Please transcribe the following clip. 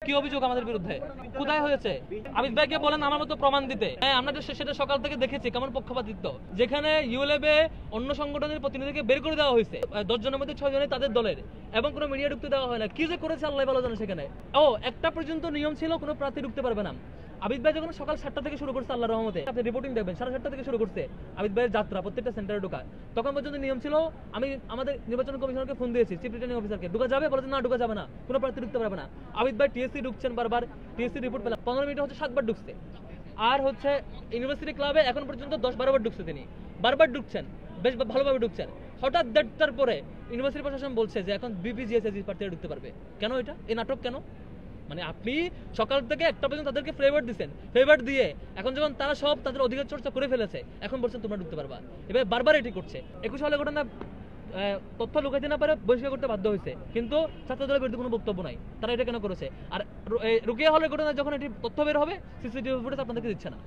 কি অভিযোগ আমাদের বিরুদ্ধে কোথায় হয়েছে? আবিদ ভাইকে বলেন আমার মতো প্রমাণ দিতে। হ্যাঁ, আমরা সেটা সকাল থেকে দেখেছি কেমন পক্ষপাতিত্ব, যেখানে ইউএলএবে অন্য সংগঠনের প্রতিনিধিকে বের করে দেওয়া হয়েছে 10 জনের মধ্যে 6 জনই তাদের দলের, এবং কোনো মিডিয়া ঢুকতে দেওয়া হয় না। কি যে করেছে আল্লাহ ভালো জানে। সেখানে একটা পর্যন্ত নিয়ম ছিল কোনো প্রার্থী ঢুকতে পারবে না। আবিদ ভাই যখন সকাল 7টা থেকে শুরু করছে, আল্লাহর রহমতে আপনি রিপোর্টিং দেখবেন 7:30 থেকে শুরু করছে আবিদ ভাইয়ের যাত্রা প্রত্যেকটা সেন্টারে ঢোকা। তখন পর্যন্ত নিয়ম ছিল, আমি আমাদের নির্বাচন কমিশনারকে ফোন দিয়েছি, চিফ রিটার্নিং অফিসারকে, ঢোকা যাবে? বলেছে না, ঢোকা যাবে না, কোনো প্রার্থী ঢুকতে পারবে না। আবিদ ভাই টিএসসি ঢুকছেন বারবার, টিএসসি রিপোর্ট পেলাম 15 মিনিটে হচ্ছে 7 বার ঢুকছে। আর হচ্ছে ইউনিভার্সিটি ক্লাবে এখন পর্যন্ত 10-12 বার ঢুকছে, তিনি বারবার ঢুকছেন, বেশ ভালোভাবে ঢুকছেন। হঠাৎ 1:30টার পরে ইউনিভার্সিটি প্রশাসন বলছে যে এখন বিপিজিএসএসি প্রার্থীরা ঢুকতে পারবে। কেন এটা? এই নাটক কেন? মানে আপনি সকাল থেকে একটা পর্যন্ত তাদেরকে ফ্লেভার দিচ্ছেন, ফ্লেভার দিয়ে এখন যখন তারা সব তাদের অধিকার চর্চা করে ফেলেছে, এখন বলছেন তোমরা ঢুকতে পারবা। এবার বারবার এটি করছে। 21 সালে ঘটনা তথ্য লুকাইতে না পারে বহিষ্কার করতে বাধ্য হয়েছে, কিন্তু ছাত্রদলের বিরুদ্ধে কোনো বক্তব্য নাই। তারা এটা কেন করেছে? আর রুকিয়া হলের ঘটনা যখন এটি তথ্য বের হবে, সিসিটিভি ফুটেজ আপনাদেরকে দিচ্ছে না।